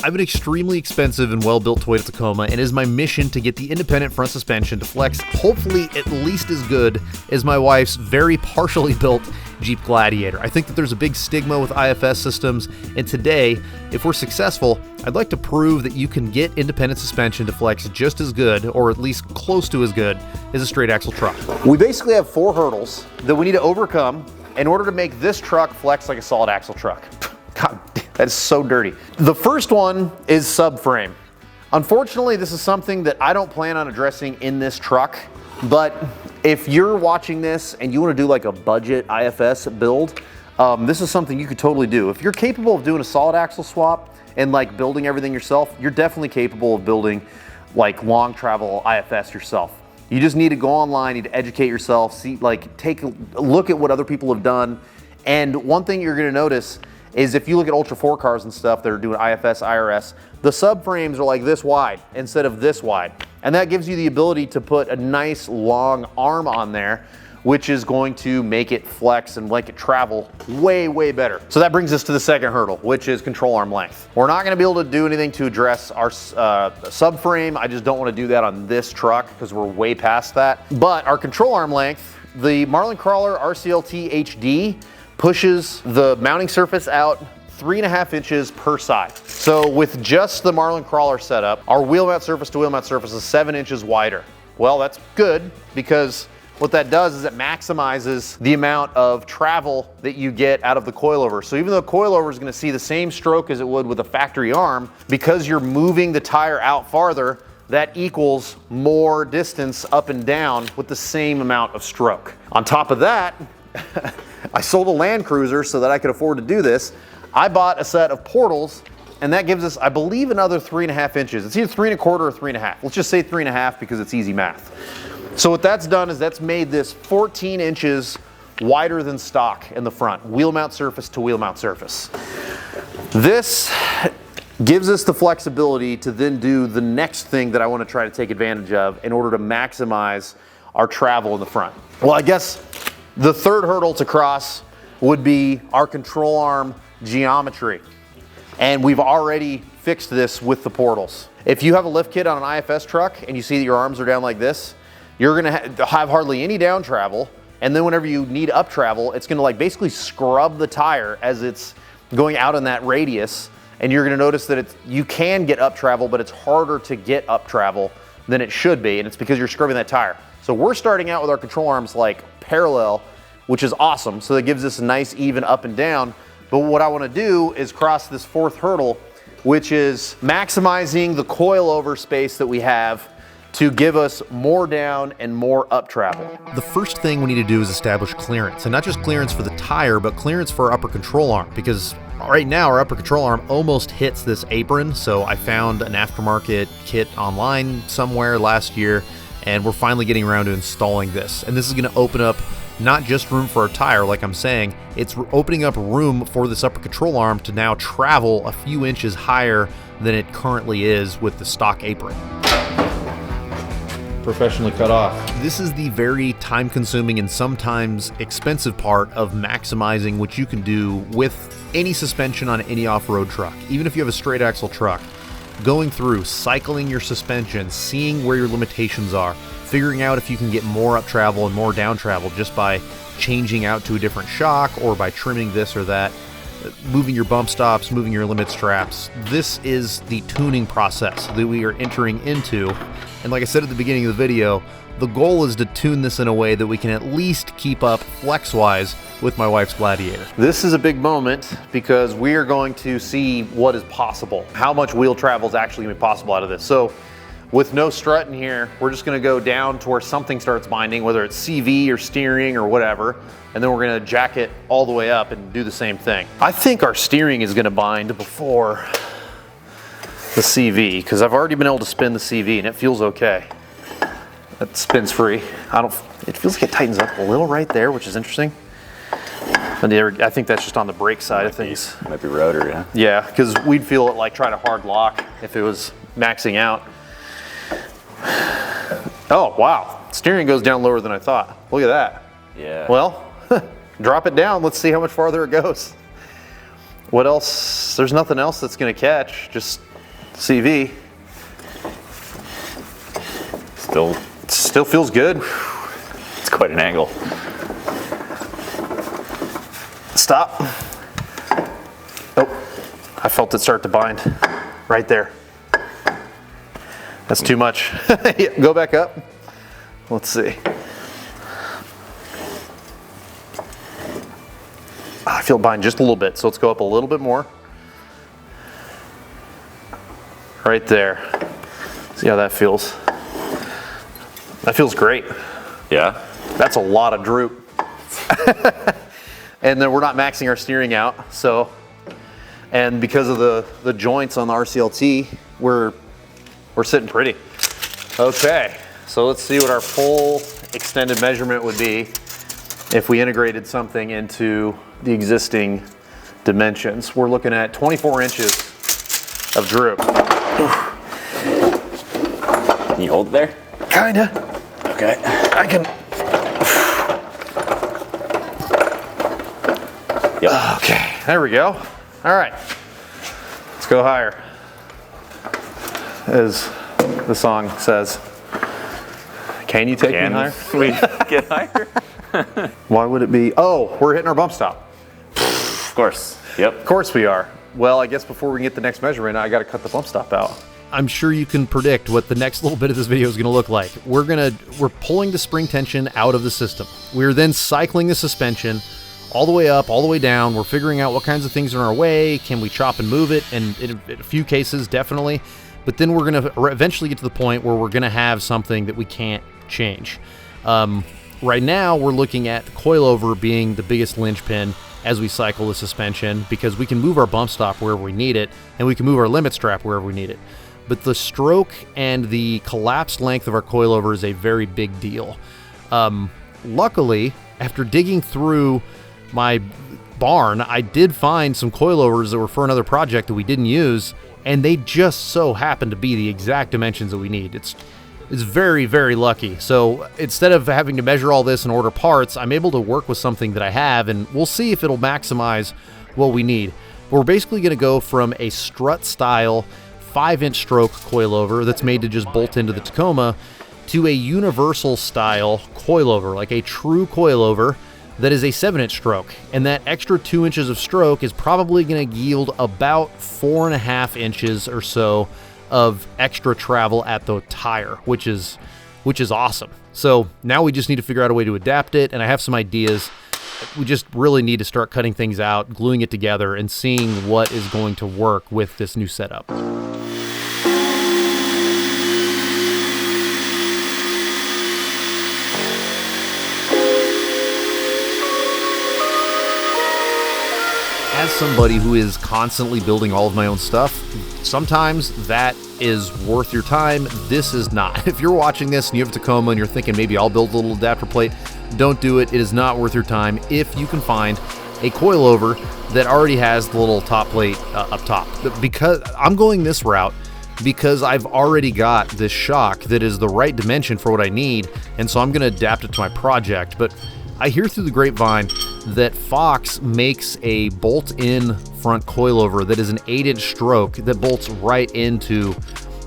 I have an extremely expensive and well-built Toyota Tacoma, and it is my mission to get the independent front suspension to flex hopefully at least as good as my wife's very partially built Jeep Gladiator. I think that there's a big stigma with IFS systems, and today, if we're successful, I'd like to prove that you can get independent suspension to flex just as good, or at least close to as good, as a straight axle truck. We basically have 4 hurdles that we need to overcome in order to make this truck flex like a solid axle truck. God, that is so dirty. The first one is subframe. Unfortunately, this is something that I don't plan on addressing in this truck, but if you're watching this and you want to do like a budget IFS build, this is something you could totally do. If you're capable of doing a solid axle swap and like building everything yourself, you're definitely capable of building like long travel IFS yourself. You just need to go online, you need to educate yourself, see, like take a look at what other people have done. And one thing you're gonna notice is if you look at Ultra 4 cars and stuff that are doing IFS, IRS, the subframes are like this wide instead of this wide. And that gives you the ability to put a nice long arm on there, which is going to make it flex and make it travel way, way better. So that brings us to the second hurdle, which is control arm length. We're not gonna be able to do anything to address our subframe. I just don't wanna do that on this truck because we're way past that. But our control arm length, the Marlin Crawler RCLT HD, pushes the mounting surface out 3.5 inches per side. So with just the Marlin Crawler setup, our wheel mount surface to wheel mount surface is 7 inches wider. Well, that's good because what that does is it maximizes the amount of travel that you get out of the coilover. So even though the coilover is gonna see the same stroke as it would with a factory arm, because you're moving the tire out farther, that equals more distance up and down with the same amount of stroke. On top of that, I sold a Land Cruiser so that I could afford to do this. I bought a set of portals, and that gives us, I believe, another 3.5 inches. It's either 3.25 or 3.5. Let's just say 3.5 because it's easy math. So what that's done is that's made this 14 inches wider than stock in the front, wheel mount surface to wheel mount surface. This gives us the flexibility to then do the next thing that I want to try to take advantage of in order to maximize our travel in the front. Well, I guess the third hurdle to cross would be our control arm geometry. And we've already fixed this with the portals. If you have a lift kit on an IFS truck and you see that your arms are down like this, you're gonna have hardly any down travel. And then whenever you need up travel, it's gonna like basically scrub the tire as it's going out in that radius. And you're gonna notice that you can get up travel, but it's harder to get up travel than it should be. And it's because you're scrubbing that tire. So we're starting out with our control arms like parallel, which is awesome. So that gives us a nice even up and down. But what I want to do is cross this fourth hurdle, which is maximizing the coilover space that we have to give us more down and more up travel. The first thing we need to do is establish clearance, and not just clearance for the tire, but clearance for our upper control arm, because right now our upper control arm almost hits this apron. So I found an aftermarket kit online somewhere last year, and we're finally getting around to installing this. And this is gonna open up not just room for our tire, like I'm saying, it's opening up room for this upper control arm to now travel a few inches higher than it currently is with the stock apron. Professionally cut off. This is the very time-consuming and sometimes expensive part of maximizing what you can do with any suspension on any off-road truck. Even if you have a straight axle truck, going through, cycling your suspension, seeing where your limitations are, figuring out if you can get more up travel and more down travel just by changing out to a different shock or by trimming this or that, moving your bump stops, moving your limit straps. This is the tuning process that we are entering into. And like I said at the beginning of the video, the goal is to tune this in a way that we can at least keep up flex-wise with my wife's Gladiator. This is a big moment because we are going to see what is possible. How much wheel travel is actually going to be possible out of this. So with no strut in here, we're just gonna go down to where something starts binding, whether it's CV or steering or whatever, and then we're gonna jack it all the way up and do the same thing. I think our steering is gonna bind before the CV, because I've already been able to spin the CV and it feels okay. That spins free. It feels like it tightens up a little right there, which is interesting. And I think that's just on the brake side of things. Might be rotor, yeah. Yeah, because we'd feel it like trying to hard lock if it was maxing out. Oh, wow. Steering goes down lower than I thought. Look at that. Yeah. Well, drop it down. Let's see how much farther it goes. What else? There's nothing else that's going to catch. Just CV. Still feels good. It's quite an angle. Stop. Oh, I felt it start to bind right there. That's too much. Yeah, go back up. Let's see. I feel it bind just a little bit, so let's go up a little bit more. Right there. See how that feels? That feels great. Yeah. That's a lot of droop. And then we're not maxing our steering out, so, and because of the joints on the RCLT, we're sitting pretty. Okay, so let's see what our full extended measurement would be if we integrated something into the existing dimensions. We're looking at 24 inches of droop. Can you hold it there? Kinda. Okay. I can. Yep. Okay, there we go. All right, let's go higher. As the song says. Can you take me higher? We get higher? Why would it be? Oh, we're hitting our bump stop. Of course. Yep. Of course we are. Well, I guess before we can get the next measurement, I got to cut the bump stop out. I'm sure you can predict what the next little bit of this video is going to look like. We're pulling the spring tension out of the system. We're then cycling the suspension all the way up, all the way down. We're figuring out what kinds of things are in our way. Can we chop and move it? And in a few cases, definitely. But then we're going to eventually get to the point where we're going to have something that we can't change. Right now, we're looking at the coilover being the biggest linchpin as we cycle the suspension, because we can move our bump stop wherever we need it, and we can move our limit strap wherever we need it. But the stroke and the collapsed length of our coilover is a very big deal. Luckily, after digging through my barn, I did find some coilovers that were for another project that we didn't use, and they just so happen to be the exact dimensions that we need. It's very, very lucky. So instead of having to measure all this and order parts, I'm able to work with something that I have, and we'll see if it'll maximize what we need. We're basically going to go from a strut style 5-inch stroke coilover that's made to just bolt into the Tacoma to a universal style coilover, like a true coilover that is a 7-inch stroke. And that extra 2 inches of stroke is probably going to yield about 4.5 inches or so of extra travel at the tire, which is awesome. So now we just need to figure out a way to adapt it, and I have some ideas. We just really need to start cutting things out, gluing it together, and seeing what is going to work with this new setup. As somebody who is constantly building all of my own stuff, sometimes that is worth your time. This is not. If you're watching this and you have a Tacoma and you're thinking maybe I'll build a little adapter plate, don't do it. It is not worth your time if you can find a coilover that already has the little top plate up top. Because I'm going this route because I've already got this shock that is the right dimension for what I need, and so I'm going to adapt it to my project. But I hear through the grapevine that Fox makes a bolt-in front coilover that is an 8-inch stroke that bolts right into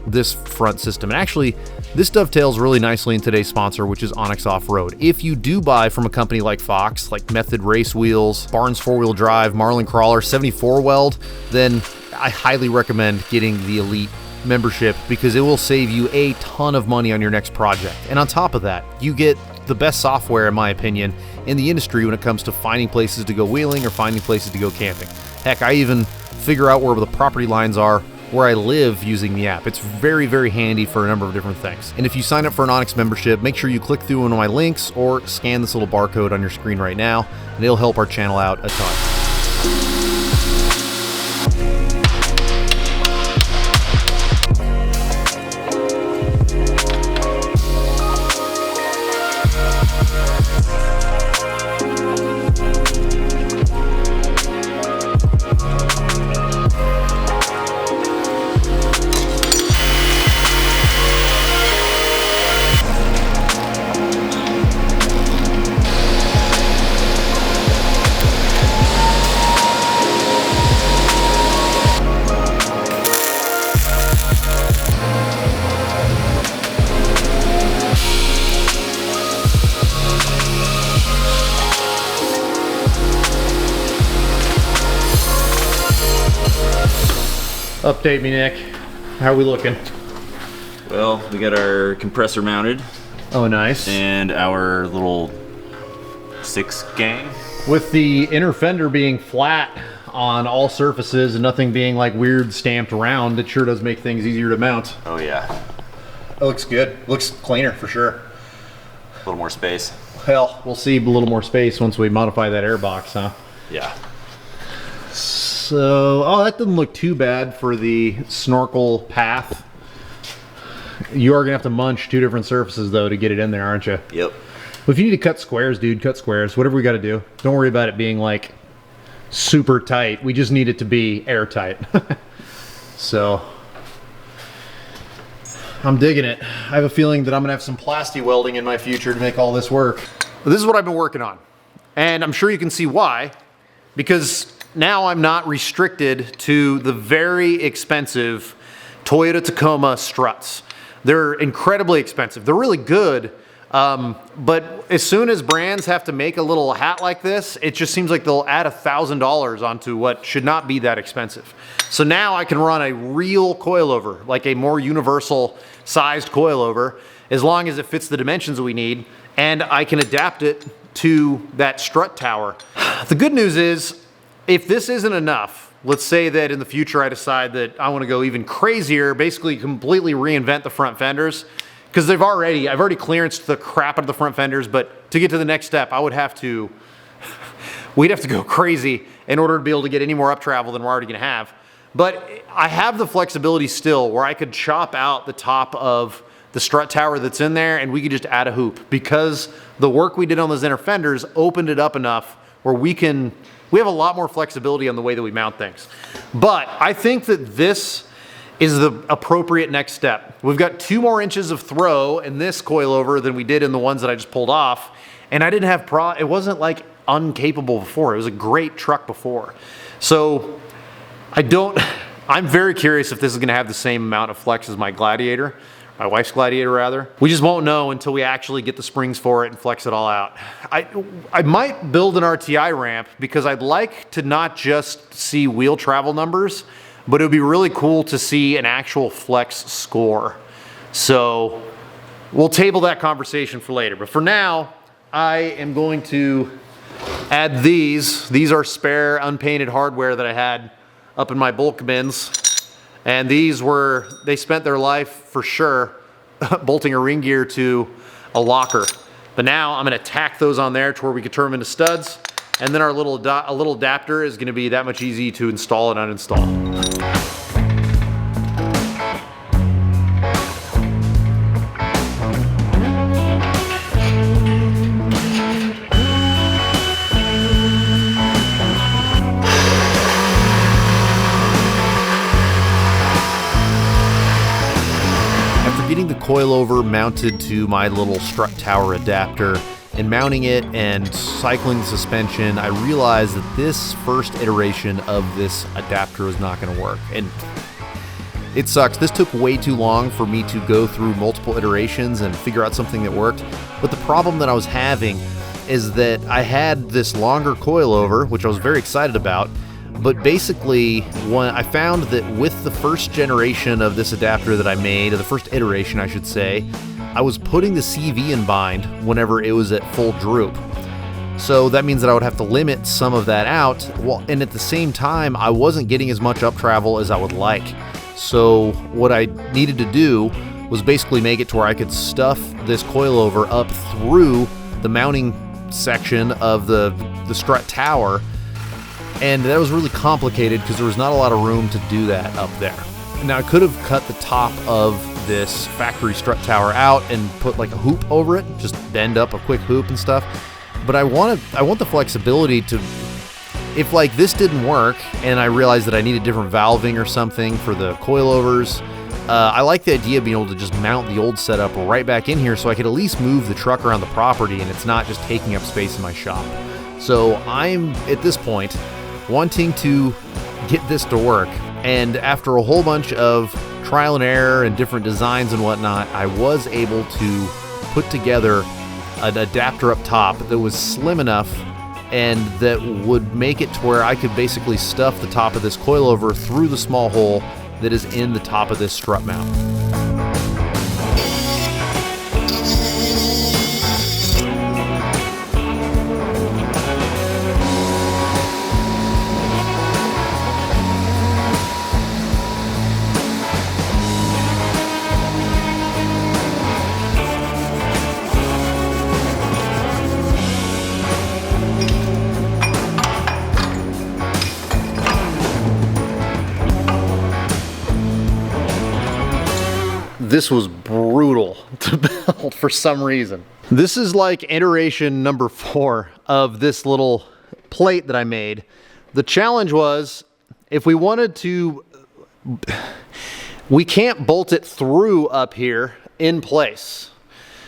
this front system. And actually, this dovetails really nicely in today's sponsor, which is Onyx Off-Road. If you do buy from a company like Fox, like Method Race Wheels, Barnes 4-wheel drive, Marlin Crawler, 74 weld, then I highly recommend getting the Elite membership because it will save you a ton of money on your next project. And on top of that, you get the best software, in my opinion, in the industry when it comes to finding places to go wheeling or finding places to go camping. Heck, I even figure out where the property lines are where I live using the app. It's very, very handy for a number of different things. And if you sign up for an Onyx membership, make sure you click through one of my links or scan this little barcode on your screen right now, and it'll help our channel out a ton. Update me, Nick. How are we looking? Well, we got our compressor mounted Oh, nice. and our little 6 gang. With the inner fender being flat on all surfaces and nothing being like weird stamped around, it sure does make things easier to mount. Oh yeah, It looks good. Looks cleaner for sure. a little more space. Hell, we'll see a little more space once we modify that air box, huh? Yeah. So, oh, that doesn't look too bad for the snorkel path. You are gonna have to munch 2 different surfaces though to get it in there, aren't you? Yep. Well, if you need to cut squares, dude, cut squares. Whatever we got to do. Don't worry about it being like super tight. We just need it to be airtight. So, I'm digging it. I have a feeling that I'm gonna have some plasti welding in my future to make all this work. But this is what I've been working on, and I'm sure you can see why, because now I'm not restricted to the very expensive Toyota Tacoma struts. They're incredibly expensive. They're really good. But as soon as brands have to make a little hat like this, it just seems like they'll add $1,000 onto what should not be that expensive. So now I can run a real coilover, like a more universal sized coilover, as long as it fits the dimensions that we need, and I can adapt it to that strut tower. The good news is, if this isn't enough, let's say that in the future I decide that I want to go even crazier, basically completely reinvent the front fenders, because I've already clearanced the crap out of the front fenders, but to get to the next step, we'd have to go crazy in order to be able to get any more up travel than we're already gonna have. But I have the flexibility still where I could chop out the top of the strut tower that's in there and we could just add a hoop, because the work we did on those inner fenders opened it up enough where we have a lot more flexibility on the way that we mount things. But I think that this is the appropriate next step. We've got 2 more inches of throw in this coilover than we did in the ones that I just pulled off. And I didn't have it wasn't like uncapable before. It was a great truck before. So I'm very curious if this is gonna have the same amount of flex as my Gladiator, my wife's Gladiator rather. We just won't know until we actually get the springs for it and flex it all out. I might build an RTI ramp because I'd like to not just see wheel travel numbers, but it would be really cool to see an actual flex score. So we'll table that conversation for later. But for now, I am going to add these. These are spare unpainted hardware that I had up in my bulk bins. And they spent their life for sure bolting a ring gear to a locker. But now I'm gonna tack those on there to where we can turn them into studs. And then our little adapter is gonna be that much easy to install and uninstall. After getting the coilover mounted to my little strut tower adapter, and mounting it and cycling the suspension, I realized that this first iteration of this adapter was not going to work. And it sucks. This took way too long for me to go through multiple iterations and figure out something that worked. But the problem that I was having is that I had this longer coilover, which I was very excited about. But basically, when I found that with the first generation of this adapter that I made, or the first iteration, I should say, I was putting the CV in bind whenever it was at full droop. So that means that I would have to limit some of that out. Well, and at the same time, I wasn't getting as much up travel as I would like. So what I needed to do was basically make it to where I could stuff this coilover up through the mounting section of the strut tower. And that was really complicated because there was not a lot of room to do that up there. Now I could have cut the top of this factory strut tower out and put like a hoop over it, just bend up a quick hoop and stuff. But I want the flexibility to, if like this didn't work and I realized that I needed different valving or something for the coilovers, I like the idea of being able to just mount the old setup right back in here so I could at least move the truck around the property and it's not just taking up space in my shop. So I'm, at this point, wanting to get this to work. And after a whole bunch of trial and error and different designs and whatnot, I was able to put together an adapter up top that was slim enough and that would make it to where I could basically stuff the top of this coilover through the small hole that is in the top of this strut mount. This was brutal to build for some reason. This is like iteration number 4 of this little plate that I made. The challenge was, if we wanted to, we can't bolt it through up here in place.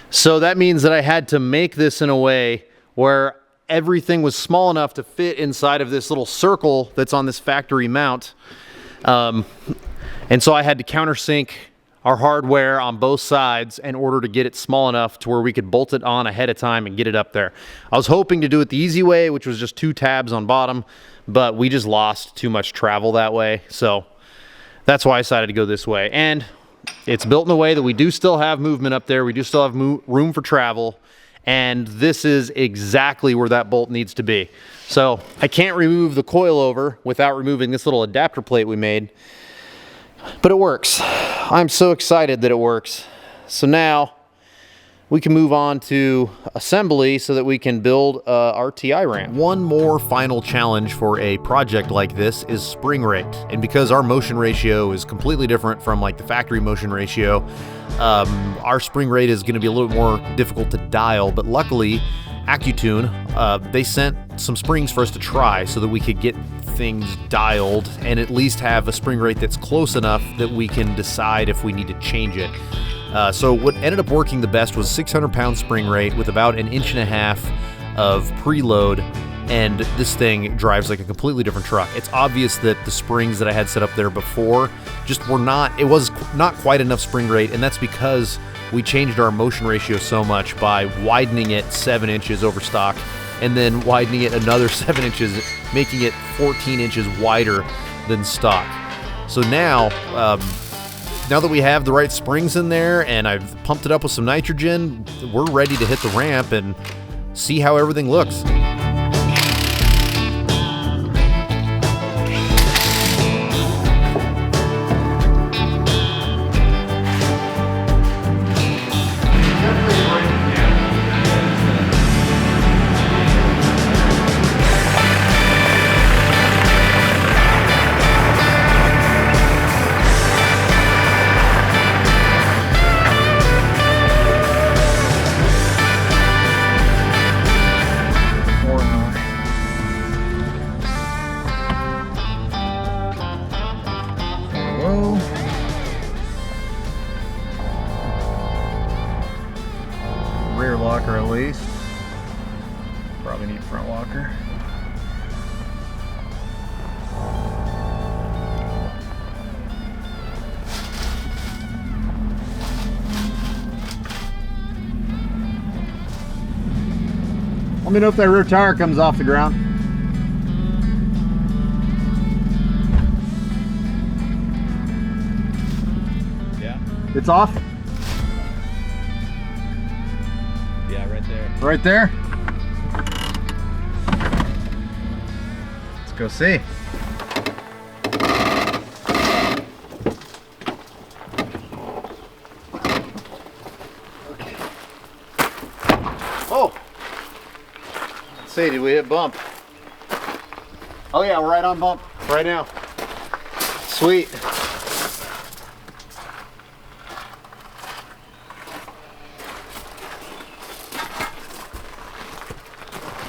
So that means that I had to make this in a way where everything was small enough to fit inside of this little circle that's on this factory mount. And so I had to countersink our hardware on both sides in order to get it small enough to where we could bolt it on ahead of time and get it up there. I was hoping to do it the easy way, which was just 2 tabs on bottom, but we just lost too much travel that way. So that's why I decided to go this way. And it's built in a way that we do still have movement up there. We do still have room for travel. And this is exactly where that bolt needs to be. So I can't remove the coilover without removing this little adapter plate we made. But it works. I'm so excited that it works. So now we can move on to assembly so that we can build our TI ramp. One more final challenge for a project like this is spring rate. And because our motion ratio is completely different from like the factory motion ratio, our spring rate is going to be a little more difficult to dial. But luckily, AccuTune, they sent some springs for us to try so that we could get things dialed and at least have a spring rate that's close enough that we can decide if we need to change it. So what ended up working the best was 600-pound spring rate with about 1.5 inches of preload, and this thing drives like a completely different truck. It's obvious that the springs that I had set up there before just were not, it was not quite enough spring rate, and that's because we changed our motion ratio so much by widening it 7 inches over stock and then widening it another 7 inches, making it 14 inches wider than stock. So now, now that we have the right springs in there and I've pumped it up with some nitrogen, we're ready to hit the ramp and see how everything looks. Rear locker at least. Probably need front locker. Let me know if that rear tire comes off the ground. Yeah. It's off? Yeah, right there. Right there? Let's go see. Oh! Let's see, did we hit bump? Oh yeah, we're right on bump right now. Sweet.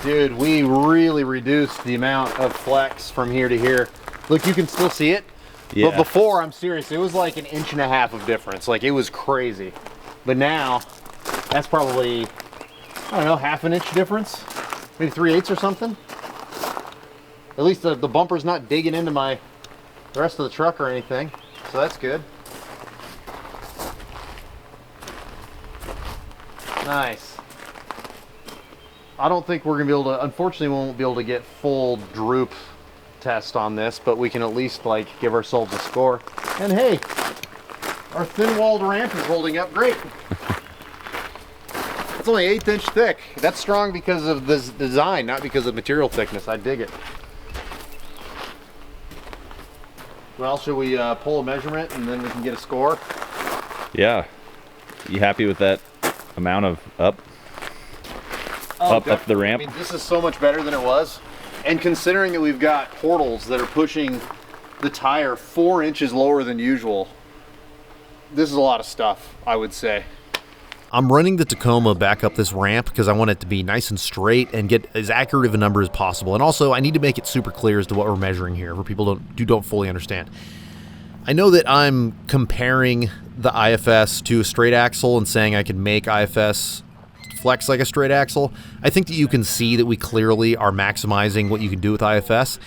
Dude, we really reduced the amount of flex from here to here. Look, you can still see it. Yeah. But before, I'm serious, it was like 1.5 inches of difference. Like, it was crazy. But now, that's probably, I don't know, 1/2 inch difference? Maybe 3/8 or something? At least the bumper's not digging into the rest of the truck or anything. So that's good. Nice. I don't think we're gonna be able to, unfortunately we won't be able to get full droop test on this, but we can at least like give ourselves a score. And hey, our thin-walled ramp is holding up great. It's only 1/8 inch thick. That's strong because of this design, not because of material thickness. I dig it. Well, should we pull a measurement and then we can get a score? Yeah. You happy with that amount of up the ramp? I mean, this is so much better than it was. And considering that we've got portals that are pushing the tire 4 inches lower than usual, this is a lot of stuff, I would say. I'm running the Tacoma back up this ramp because I want it to be nice and straight and get as accurate of a number as possible. And also, I need to make it super clear as to what we're measuring here for people who don't fully understand. I know that I'm comparing the IFS to a straight axle and saying I can make IFS flex like a straight axle. I think that you can see that we clearly are maximizing what you can do with IFS.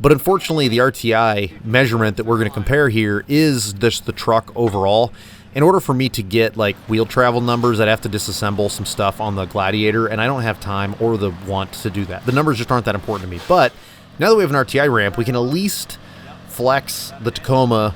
But unfortunately, the RTI measurement that we're going to compare here is just the truck overall. In order for me to get like wheel travel numbers, I'd have to disassemble some stuff on the Gladiator, and I don't have time or the want to do that. The numbers just aren't that important to me. But now that we have an RTI ramp, we can at least flex the Tacoma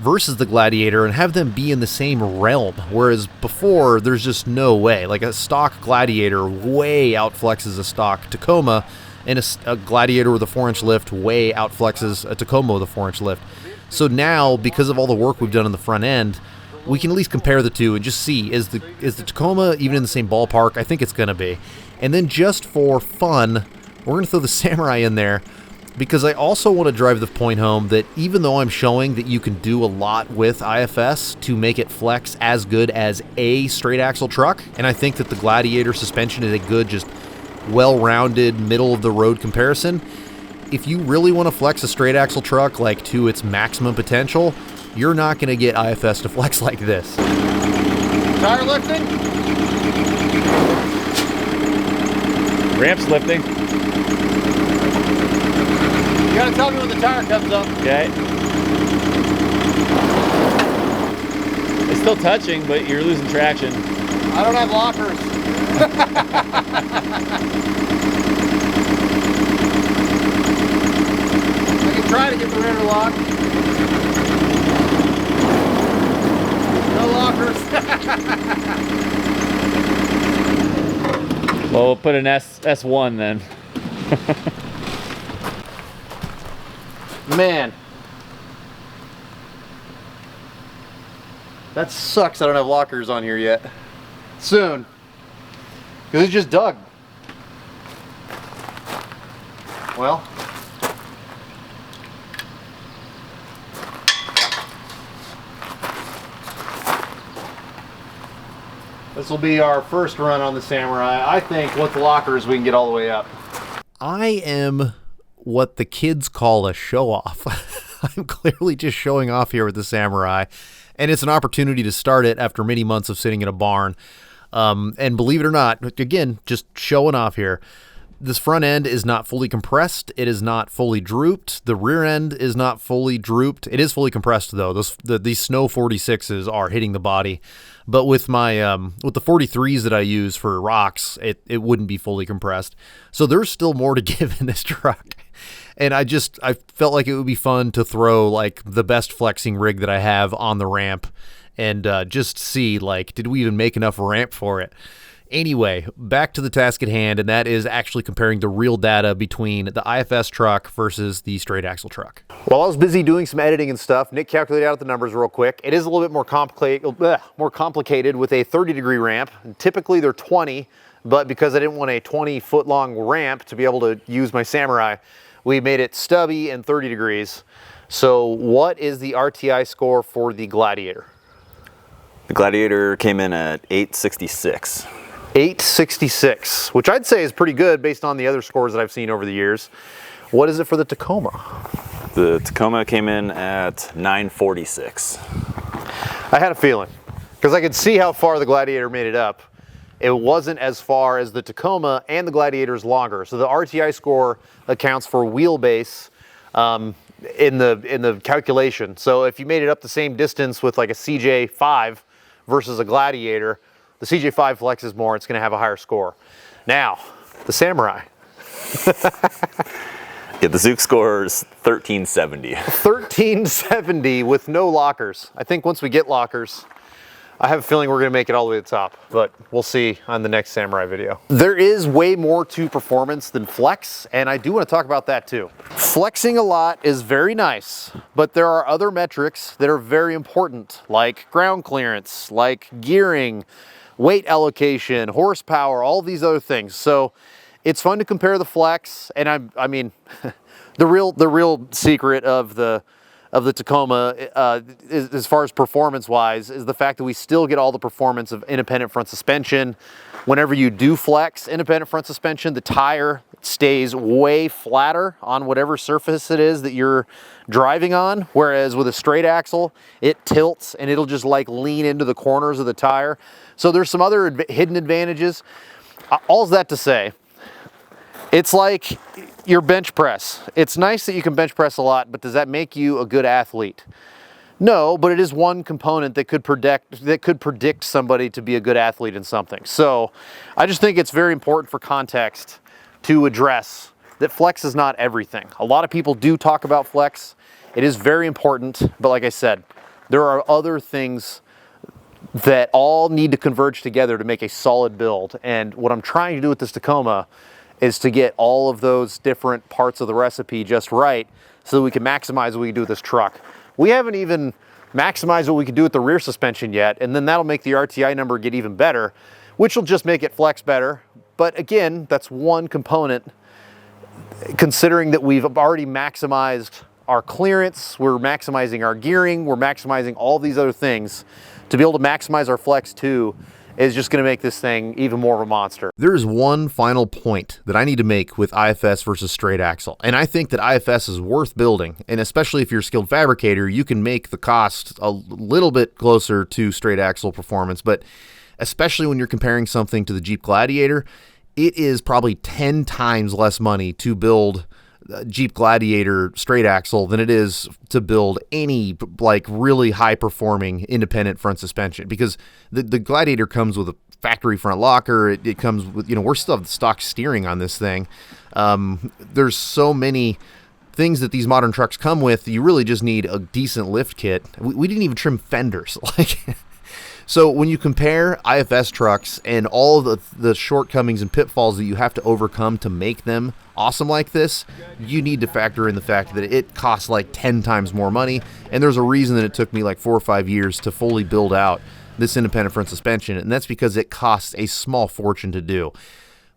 versus the Gladiator and have them be in the same realm. Whereas before, there's just no way. Like a stock Gladiator way outflexes a stock Tacoma, and a Gladiator with a 4-inch lift way outflexes a Tacoma with a 4-inch lift. So now, because of all the work we've done on the front end, we can at least compare the two and just see, is the Tacoma even in the same ballpark? I think it's going to be. And then just for fun, we're going to throw the Samurai in there because I also want to drive the point home that even though I'm showing that you can do a lot with IFS to make it flex as good as a straight axle truck, and I think that the Gladiator suspension is a good, just well-rounded, middle-of-the-road comparison, if you really want to flex a straight axle truck like to its maximum potential, you're not going to get IFS to flex like this. Tire lifting? Ramp's lifting. You got to tell me when the tire comes up. Okay. It's still touching, but you're losing traction. I don't have lockers. I can try to get the rear lock. No lockers. Well, we'll put an S1 then. Man. That sucks I don't have lockers on here yet. Soon. Because it's just dug. Well. This will be our first run on the Samurai. I think with the lockers we can get all the way up. I am what the kids call a show-off. I'm clearly just showing off here with the Samurai, and it's an opportunity to start it after many months of sitting in a barn. And believe it or not, again, just showing off here. This front end is not fully compressed. It is not fully drooped. The rear end is not fully drooped. It is fully compressed though. These Snow 46s are hitting the body, but with my with the 43s that I use for rocks, it wouldn't be fully compressed. So there's still more to give in this truck. And I felt like it would be fun to throw like the best flexing rig that I have on the ramp and just see, like, did we even make enough ramp for it? Anyway, back to the task at hand, and that is actually comparing the real data between the IFS truck versus the straight axle truck. While I was busy doing some editing and stuff, Nick calculated out the numbers real quick. It is a little bit more complicated with a 30-degree ramp. Typically they're 20, but because I didn't want a 20-foot-long ramp to be able to use my Samurai, we made it stubby and 30 degrees. So what is the RTI score for the Gladiator? The Gladiator came in at 866. 866, which I'd say is pretty good based on the other scores that I've seen over the years. What is it for the Tacoma? The Tacoma came in at 946. I had a feeling, because I could see how far the Gladiator made it up. It wasn't as far as the Tacoma, and the Gladiator is longer. So the RTI score accounts for wheelbase in the calculation. So if you made it up the same distance with like a CJ5 versus a Gladiator, the CJ5 flexes more, it's going to have a higher score. Now, the Samurai. Yeah, the Zook score is 1370. 1370 with no lockers. I think once we get lockers, I have a feeling we're gonna make it all the way to the top, but we'll see on the next Samurai video. There is way more to performance than flex, and I do wanna talk about that too. Flexing a lot is very nice, but there are other metrics that are very important, like ground clearance, like gearing, weight allocation, horsepower, all these other things. So it's fun to compare the flex, and I mean, the real secret of the Tacoma, as far as performance-wise, is the fact that we still get all the performance of independent front suspension. Whenever you do flex independent front suspension, the tire stays way flatter on whatever surface it is that you're driving on, whereas with a straight axle, it tilts and it'll just like lean into the corners of the tire. So there's some other hidden advantages. All's that to say, it's like your bench press. It's nice that you can bench press a lot, but does that make you a good athlete? No, but it is one component that could predict somebody to be a good athlete in something. So I just think it's very important for context to address that flex is not everything. A lot of people do talk about flex. It is very important, but like I said, there are other things that all need to converge together to make a solid build. And what I'm trying to do with this Tacoma is to get all of those different parts of the recipe just right so that we can maximize what we can do with this truck. We haven't even maximized what we can do with the rear suspension yet, and then that'll make the RTI number get even better, which will just make it flex better. But again, that's one component, considering that we've already maximized our clearance, we're maximizing our gearing, we're maximizing all these other things. To be able to maximize our flex too is just going to make this thing even more of a monster. There is one final point that I need to make with IFS versus straight axle, and I think that IFS is worth building, and especially if you're a skilled fabricator, you can make the cost a little bit closer to straight axle performance, but especially when you're comparing something to the Jeep Gladiator, it is probably 10 times less money to build Jeep Gladiator straight axle than it is to build any like really high performing independent front suspension, because the Gladiator comes with a factory front locker. It comes with, we still have the stock steering on this thing. There's so many things that these modern trucks come with. You really just need a decent lift kit. We didn't even trim fenders. So when you compare IFS trucks and all the shortcomings and pitfalls that you have to overcome to make them awesome like this, you need to factor in the fact that it costs like 10 times more money, and there's a reason that it took me like 4 or 5 years to fully build out this independent front suspension, and that's because it costs a small fortune to do.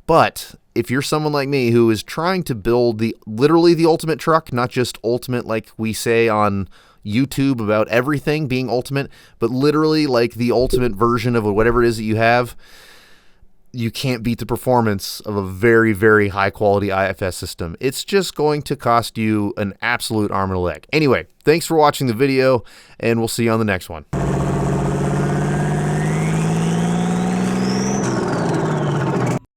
But if you're someone like me who is trying to build literally the ultimate truck, not just ultimate like we say on YouTube about everything being ultimate, but literally like the ultimate version of whatever it is that you have, you can't beat the performance of a very, very high quality IFS system. It's just going to cost you an absolute arm and a leg. Anyway, thanks for watching the video, and we'll see you on the next one.